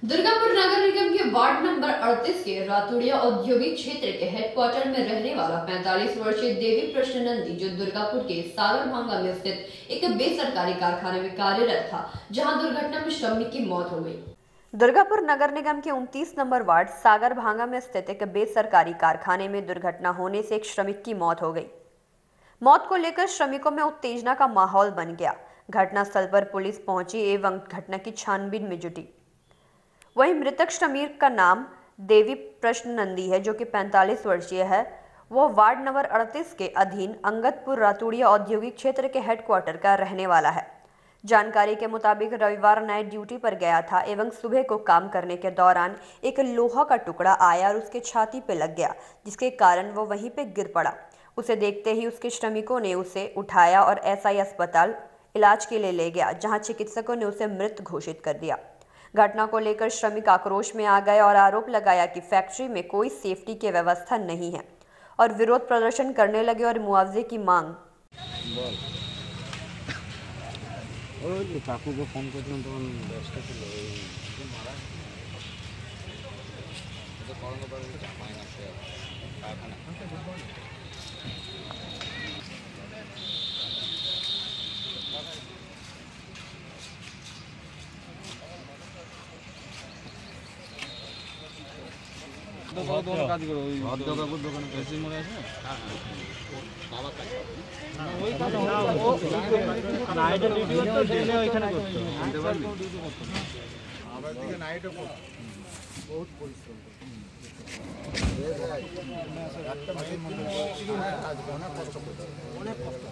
दुर्गापुर नगर निगम के ward number 38 के रातुड़िया औद्योगिक क्षेत्र के हेडक्वार्टर में रहने वाला 45 वर्षीय देवी प्रश्न नंदी, जो दुर्गापुर के सागरभांगा में स्थित एक बेसरकारी कारखाने में कार्यरत था, जहां दुर्घटना में श्रमिक की मौत हो गई। दुर्गापुर नगर निगम के 29 नंबर वार्ड सागरभांगा में स्थित एक बेसरकारी कारखाने में दुर्घटना होने से एक श्रमिक की मौत हो गई। मौत को लेकर श्रमिकों में उत्तेजना का माहौल बन गया। घटनास्थल पर पुलिस पहुंची एवं घटना की छानबीन में जुटी। वहीं मृतक श्रमिक का नाम देवी प्रश्न नंदी है, जो कि 45 वर्षीय है। वह वार्ड नंबर 38 के अधीन अंगतपुर रातुड़िया औद्योगिक क्षेत्र के हेडक्वार्टर का रहने वाला है। जानकारी के मुताबिक रविवार नाइट ड्यूटी पर गया था एवं सुबह को काम करने के दौरान एक लोहा का टुकड़ा आया और उसके छाती पे लग गया, जिसके कारण वो वहीं पे गिर पड़ा। उसे देखते ही उसके श्रमिकों ने उसे उठाया और एसआई अस्पताल इलाज के लिए ले गया, जहां चिकित्सकों ने उसे मृत घोषित कर दिया। घटना को लेकर श्रमिक आक्रोश में आ गए और आरोप लगाया कि फैक्ट्री में कोई सेफ्टी की व्यवस्था नहीं है और विरोध प्रदर्शन करने लगे और मुआवजे की मांग। দোকান কাজ করো ওই দোকান দোকানে এসে মরে আছে বাবা কাজ ওই কাজ নাইট ডিউটি করতে গেলে ওইখানে করতে আনতে পারবি আবার দিকে নাইটও করতে বহুত পরিশ্রম একটা মাসের মধ্যে কাজ করে না, কষ্ট করতে অনেক কষ্ট।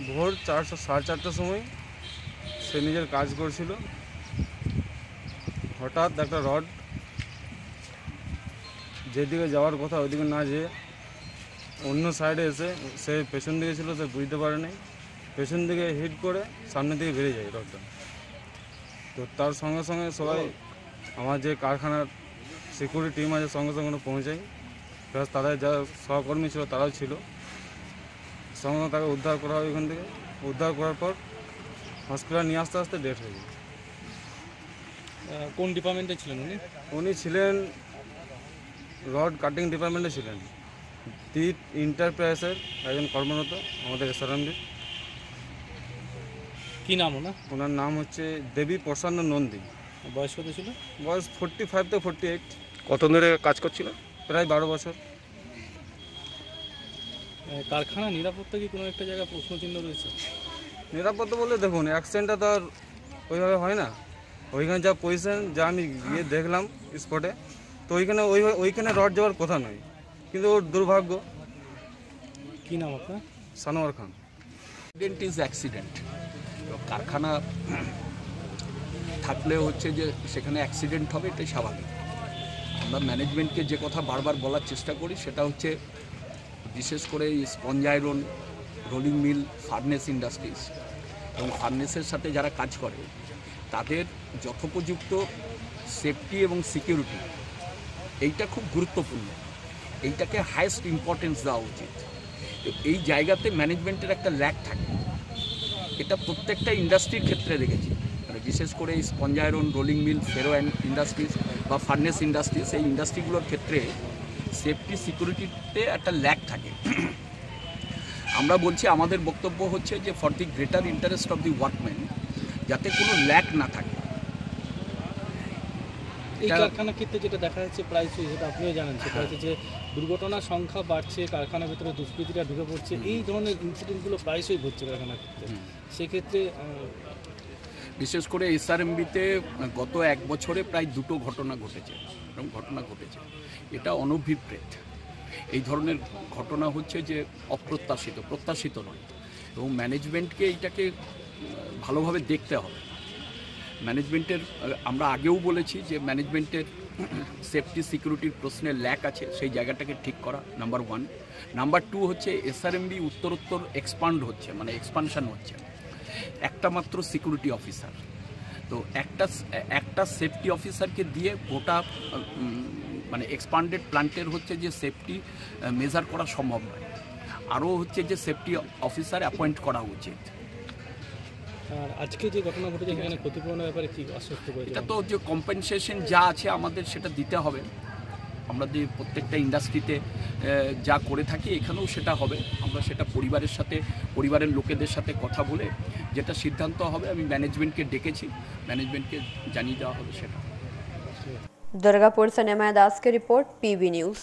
ভোর 4:30 সাড়ে 4টার সময় সে নিজের কাজ করছিল। হঠাৎ একটা রড যেদিকে যাওয়ার কথা ওইদিকে না যেয়ে অন্য সাইডে এসে সে পেছন দিকে ছিল, সে বুঝতে পারে নাই, পেছন দিকে হিট করে সামনে দিকে বেরিয়ে যায় রডটা। তো তার সঙ্গে সঙ্গে সবাই আমার যে কারখানার সিকিউরিটি টিম আছে সঙ্গে সঙ্গে পৌঁছায়, প্লাস তাদের যারা সহকর্মী ছিল তারাও ছিল। সঙ্গে সঙ্গে তাকে উদ্ধার করা হয়। ওইখান থেকে উদ্ধার করার পর হসপিটাল নিয়ে আসতে আসতে ডেথ হয়ে যায়। কোন ডিপার্টমেন্টে ছিলেন উনি? উনি ছিলেন রড কাটিং ডিপার্টমেন্টে ছিলেন, দীপ এন্টারপ্রাইজের একজন কর্মরত আমাদের এসআরএমবি। কী নাম ওনার নাম হচ্ছে দেবী প্রসন্ন নন্দী। বয়স কত ছিল? বয়স 45 থেকে 48। কত ধরে কাজ করছিল? প্রায় 12 বছর। কারখানা নিরাপত্তা কি কোনো একটা জায়গায় প্রশ্নচিহ্ন রয়েছে? নিরাপত্তা বলতে দেখুন, অ্যাক্সিডেন্টটা তো আর ওইভাবে হয় না। ওইখানে যা পজিশন, যা আমি গিয়ে দেখলাম স্পটে, তো ওইখানে রড যাওয়ার কথা নয়, কিন্তু ওর দুর্ভাগ্য। কী নাম আপনার? Sanowar Khan. Accident is accident. কারখানা থাকলে হচ্ছে যে সেখানে অ্যাক্সিডেন্ট হবে, এটাই স্বাভাবিক। আমরা ম্যানেজমেন্টকে যে কথা বারবার বলার চেষ্টা করি সেটা হচ্ছে, বিশেষ করে sponge iron, rolling mill, furnace industries এবং ফার্নেসের সাথে যারা কাজ করে তাদের যথোপযুক্ত সেফটি এবং সিকিউরিটি এইটা খুব গুরুত্বপূর্ণ। এইটাকে হাইয়েস্ট ইম্পর্টেন্স দেওয়া উচিত। এই জায়গাতে ম্যানেজমেন্টের একটা ল্যাক থাকে, এটা প্রত্যেকটা ইন্ডাস্ট্রির ক্ষেত্রে দেখেছি, মানে বিশেষ করে স্পঞ্জ আয়রন, রোলিং মিল, ফেরো ইন্ডাস্ট্রিজ বা ফার্নেস ইন্ডাস্ট্রিজ, এই ইন্ডাস্ট্রিগুলোর ক্ষেত্রে সেফটি সিকিউরিটিতে একটা ল্যাক থাকে। আমরা বলছি, আমাদের বক্তব্য হচ্ছে যে for the greater interest of the workman যাতে কোনো ল্যাক না থাকে। এই কারখানার ক্ষেত্রে যেটা দেখা যাচ্ছে প্রায়শই, সেটা আপনিও জানেন, সেটা হচ্ছে যে দুর্ঘটনার সংখ্যা বাড়ছে, কারখানার ভেতরে দুষ্কৃতীরা ঢুকে পড়ছে, এই ধরনের ইনসিডেন্টগুলো প্রায়শই ঘটছে কারখানার ক্ষেত্রে। সেক্ষেত্রে বিশেষ করে এসআরএমবিতে গত 1 বছরে প্রায় 2টো ঘটনা ঘটেছে, এরকম ঘটনা ঘটেছে। এটা অনভিপ্রেত। এই ধরনের ঘটনা হচ্ছে যে অপ্রত্যাশিত, প্রত্যাশিত নয়, এবং ম্যানেজমেন্টকে এইটাকে ভালোভাবে দেখতে হবে। ম্যানেজমেন্টের, আমরা আগেও বলেছি যে ম্যানেজমেন্টের সেফটি সিকিউরিটির প্রশ্নে ল্যাক আছে, সেই জায়গাটাকে ঠিক করা নাম্বার 1। নাম্বার 2 হচ্ছে এসআরএমবি উত্তরোত্তর এক্সপান্ড হচ্ছে, মানে এক্সপানশন হচ্ছে। একটা মাত্র সিকিউরিটি অফিসার, তো একটা সেফটি অফিসারকে দিয়ে গোটা মানে এক্সপান্ডেড প্ল্যান্টের হচ্ছে যে সেফটি মেজার করা সম্ভব নয়। আরও হচ্ছে যে সেফটি অফিসার অ্যাপয়েন্ট করা উচিত। আর আজকে যে ঘটনা ঘটেছে সেখানে ক্ষতিপূরণের ব্যাপারে কি আশ্বস্ত করেছে? এটা তো যে কম্পেনসেশন যা আছে আমাদের সেটা দিতে হবে। আমরা যে প্রত্যেকটা ইন্ডাস্ট্রিতে যা করে থাকি এখানেও সেটা হবে। আমরা সেটা পরিবারের লোকেদের সাথে কথা বলে যেটা সিদ্ধান্ত হবে, আমি ম্যানেজমেন্টকে ডেকেছি, ম্যানেজমেন্টকে জানিয়ে দেওয়া হবে সেটা। दुर्गापुर से निमय दास की रिपोर्ट, PB न्यूज।